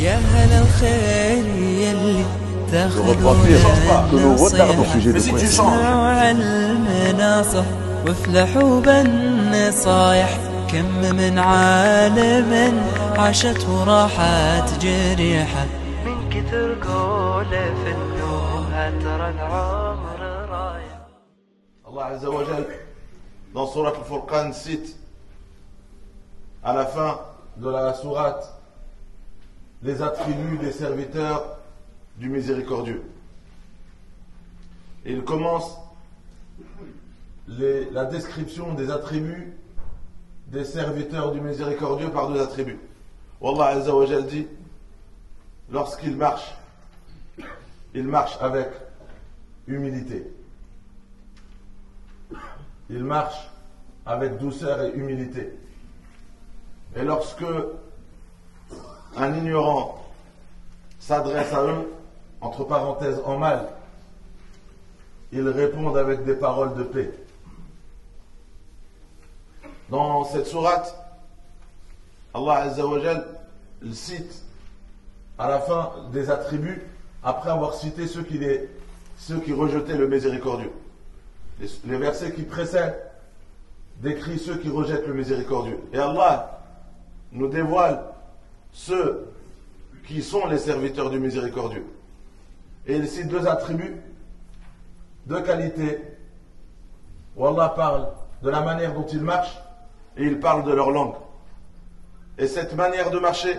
يا هلا الخير يلي تاخذون نصيحة اسمعوا عن المناصح وافلحوا بالنصايح. كم من عالم عاشت وراحت جريحة من كثر قوله في النوها ترى العمر رايح. Allah Azza wa Jal, dans Surat al-Furqan, cite à la fin de la sourate les attributs des serviteurs du miséricordieux. Et il commence la description des attributs des serviteurs du miséricordieux par deux attributs. Allah Azza wa Jal dit, lorsqu'il marche avec humilité. Il marche avec douceur et humilité. Et lorsque un ignorant s'adresse à eux, entre parenthèses en mal, ils répondent avec des paroles de paix. Dans cette sourate, Allah Azza wa Jal cite à la fin des attributs, après avoir cité ceux qui rejetaient le miséricordieux. Les versets qui précèdent décrivent ceux qui rejettent le miséricordieux. Et Allah nous dévoile ceux qui sont les serviteurs du miséricordieux. Et il cite deux attributs, deux qualités, où Allah parle de la manière dont ils marchent et il parle de leur langue. Et cette manière de marcher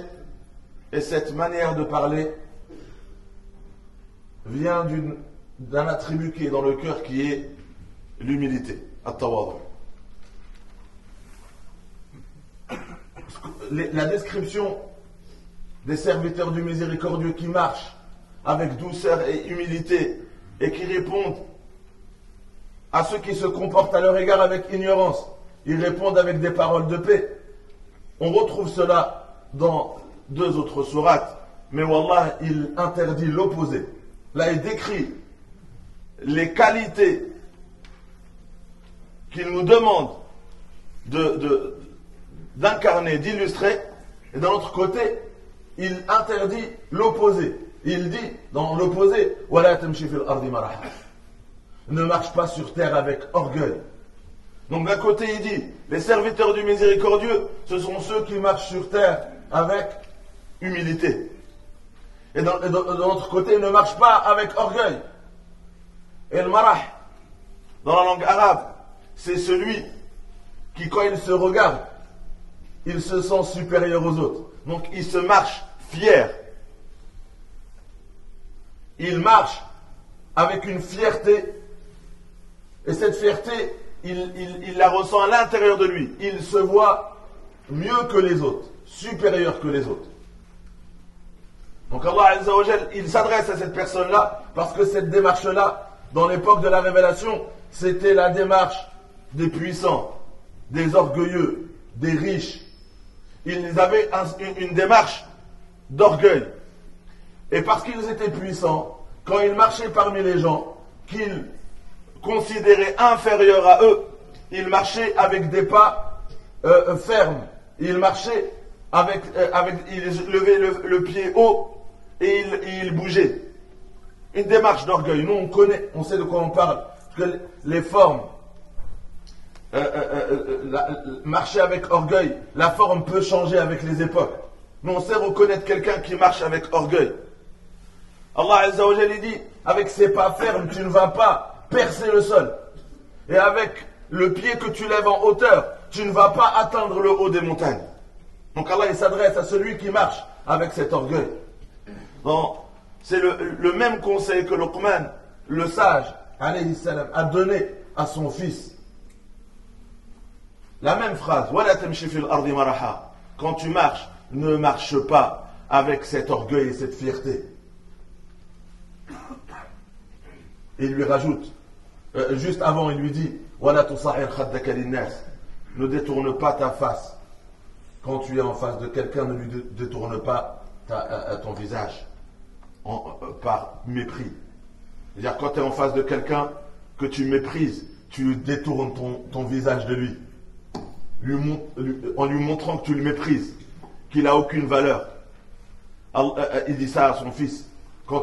et cette manière de parler vient d'un attribut qui est dans le cœur, qui est l'humilité, at-tawadhu. La description des serviteurs du miséricordieux qui marchent avec douceur et humilité et qui répondent à ceux qui se comportent à leur égard avec ignorance, ils répondent avec des paroles de paix. On retrouve cela dans deux autres sourates, mais Wallah, il interdit l'opposé. Là, il décrit les qualités qu'il nous demande d'incarner, d'illustrer, et d'un autre côté, il interdit l'opposé. Il dit dans l'opposé, وَلَا تَمْشِ فِي الْأَرْضِ مَرَحًا. Ne marche pas sur terre avec orgueil. Donc d'un côté, il dit, les serviteurs du miséricordieux, ce sont ceux qui marchent sur terre avec humilité. Et d'un autre côté, ils ne marchent pas avec orgueil. Et le marah, dans la langue arabe, c'est celui qui, quand il se regarde, il se sent supérieur aux autres. Donc il se marche fier. Il marche avec une fierté. Et cette fierté, il la ressent à l'intérieur de lui. Il se voit mieux que les autres, supérieur que les autres. Donc Allah Azza wa Jal, il s'adresse à cette personne-là parce que cette démarche-là, dans l'époque de la révélation, c'était la démarche des puissants, des orgueilleux, des riches. Ils avaient une démarche d'orgueil. Et parce qu'ils étaient puissants, quand ils marchaient parmi les gens qu'ils considéraient inférieurs à eux, ils marchaient avec des pas fermes. Ils marchaient ils levaient le pied haut et ils bougeaient. Une démarche d'orgueil. Nous, on sait de quoi on parle. Que les formes, marcher avec orgueil, la forme peut changer avec les époques. Nous, on sait reconnaître quelqu'un qui marche avec orgueil. Allah Azza wa Jalla dit, avec ses pas fermes, tu ne vas pas percer le sol. Et avec le pied que tu lèves en hauteur, tu ne vas pas atteindre le haut des montagnes. Donc Allah, il s'adresse à celui qui marche avec cet orgueil. C'est le même conseil que Luqman, le sage, alayhi salam, a donné à son fils. La même phrase, وَلَا تَمْشِ فِي الْأَرْضِ مَرَحًا. Quand tu marches, ne marche pas avec cet orgueil et cette fierté. Et il lui rajoute, juste avant, il lui dit, وَلَا تُصَعِرْ خَدَّكَ لِلنَّاسِ. Ne détourne pas ta face. Quand tu es en face de quelqu'un, ne lui détourne pas ton visage par mépris. C'est-à-dire, quand tu es en face de quelqu'un que tu méprises, tu détournes ton visage de lui. En lui montrant que tu le méprises, qu'il n'a aucune valeur. Il dit ça à son fils. Quand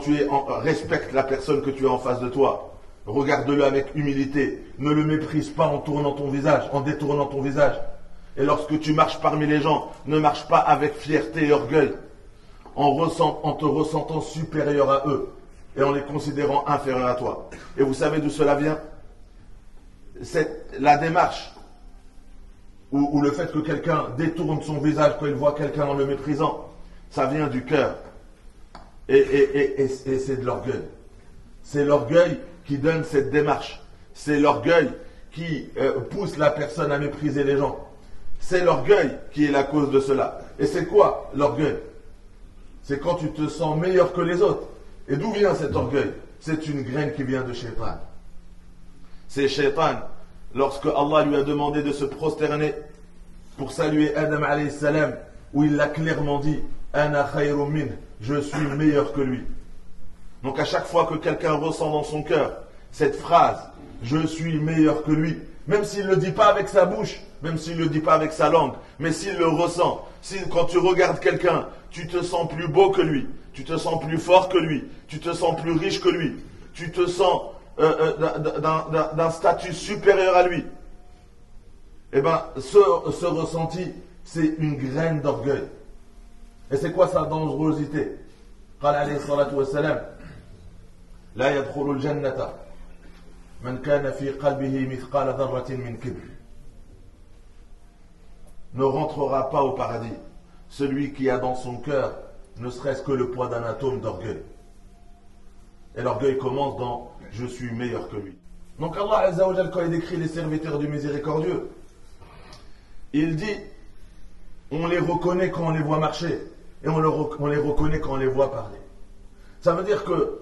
respecte la personne que tu as en face de toi. Regarde-le avec humilité. Ne le méprise pas en tournant ton visage, en détournant ton visage. Et lorsque tu marches parmi les gens, ne marche pas avec fierté et orgueil, en te ressentant supérieur à eux et en les considérant inférieurs à toi. Et vous savez d'où cela vient? C'est la démarche ou le fait que quelqu'un détourne son visage quand il voit quelqu'un en le méprisant. Ça vient du cœur. Et c'est de l'orgueil. C'est l'orgueil qui donne cette démarche. C'est l'orgueil qui pousse la personne à mépriser les gens. C'est l'orgueil qui est la cause de cela. Et c'est quoi l'orgueil? C'est quand tu te sens meilleur que les autres. Et d'où vient cet orgueil? C'est une graine qui vient de Shaitan. C'est Shaitan, lorsque Allah lui a demandé de se prosterner pour saluer Adam alayhi salam, où il l'a clairement dit, Ana khayrun min, je suis meilleur que lui. Donc à chaque fois que quelqu'un ressent dans son cœur cette phrase, je suis meilleur que lui, même s'il ne le dit pas avec sa bouche, même s'il ne le dit pas avec sa langue, mais s'il le ressent, si quand tu regardes quelqu'un, tu te sens plus beau que lui, tu te sens plus fort que lui, tu te sens plus riche que lui, tu te sens d'un statut supérieur à lui, eh bien ce ressenti, c'est une graine d'orgueil. Et c'est quoi sa dangerosité? قال عليه الصلاة والسلام لا يدخل الجنة من كان في قلبه مثقال ذرة من كبر. Ne rentrera pas au paradis celui qui a dans son cœur ne serait-ce que le poids d'un atome d'orgueil. Et l'orgueil commence dans « je suis meilleur que lui ». Donc Allah Azza wa Jal, quand il décrit les serviteurs du miséricordieux, il dit on les reconnaît quand on les voit marcher et on les reconnaît quand on les voit parler. Ça veut dire que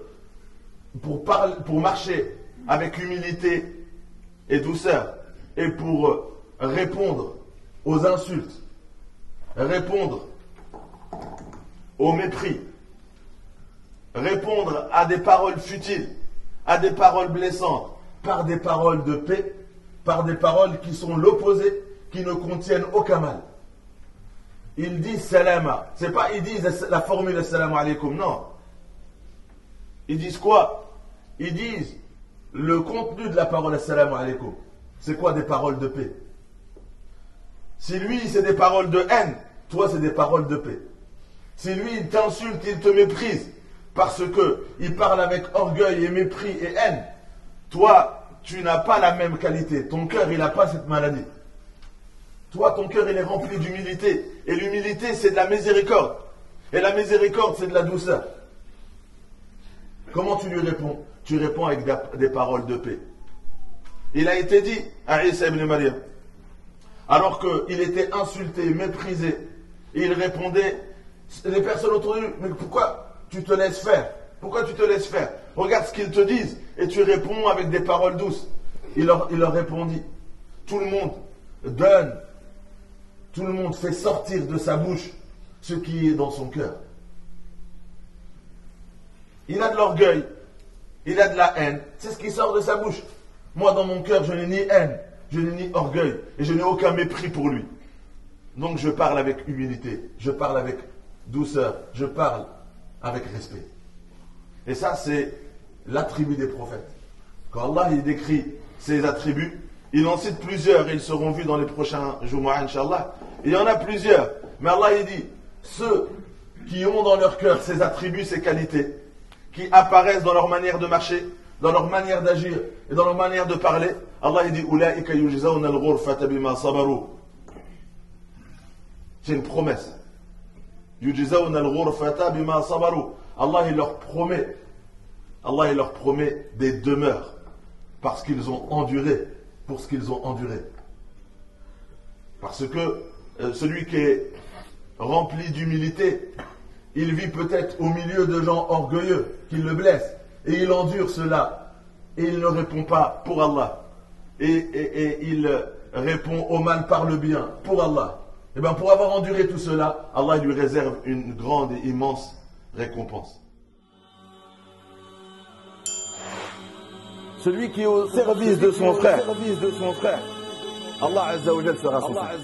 pour marcher avec humilité et douceur et pour répondre aux insultes, répondre au mépris, répondre à des paroles futiles, à des paroles blessantes, par des paroles de paix, par des paroles qui sont l'opposé, qui ne contiennent aucun mal. Ils disent salama. C'est pas ils disent la formule assalamu alaikum, non. Ils disent quoi? Ils disent le contenu de la parole assalamu alaikum. C'est quoi des paroles de paix? Si lui c'est des paroles de haine, toi c'est des paroles de paix. Si lui il t'insulte, il te méprise parce que il parle avec orgueil et mépris et haine, toi tu n'as pas la même qualité. Ton cœur il n'a pas cette maladie. Toi, ton cœur, il est rempli d'humilité. Et l'humilité, c'est de la miséricorde. Et la miséricorde, c'est de la douceur. Comment tu lui réponds? Tu réponds avec des paroles de paix. Il a été dit à Isa ibn Maryam, alors qu'il était insulté, méprisé, et il répondait, les personnes autour de lui, mais pourquoi tu te laisses faire? Pourquoi tu te laisses faire? Regarde ce qu'ils te disent, et tu réponds avec des paroles douces. Il leur répondit, tout le monde donne, tout le monde fait sortir de sa bouche ce qui est dans son cœur. Il a de l'orgueil, il a de la haine, c'est ce qui sort de sa bouche. Moi, dans mon cœur, je n'ai ni haine, je n'ai ni orgueil, et je n'ai aucun mépris pour lui. Donc je parle avec humilité, je parle avec douceur, je parle avec respect. Et ça, c'est l'attribut des prophètes. Quand Allah il décrit ses attributs, il en cite plusieurs, et ils seront vus dans les prochains Jumu'ah, Inch'Allah. Il y en a plusieurs, mais Allah il dit, ceux qui ont dans leur cœur ces attributs, ces qualités, qui apparaissent dans leur manière de marcher, dans leur manière d'agir et dans leur manière de parler, Allah il dit, Ulaika yujzawna al-ghurfata bima sabaru. C'est une promesse. Yujzawna al-ghurfata bima sabaru. Allah il leur promet des demeures parce qu'ils ont enduré pour ce qu'ils ont enduré. Parce que celui qui est rempli d'humilité, il vit peut-être au milieu de gens orgueilleux qui le blessent, et il endure cela, et il ne répond pas pour Allah, et il répond au mal par le bien pour Allah. Et bien pour avoir enduré tout cela, Allah lui réserve une grande et immense récompense. Celui qui est au service de son frère, Allah Azza wa Jal sera son frère.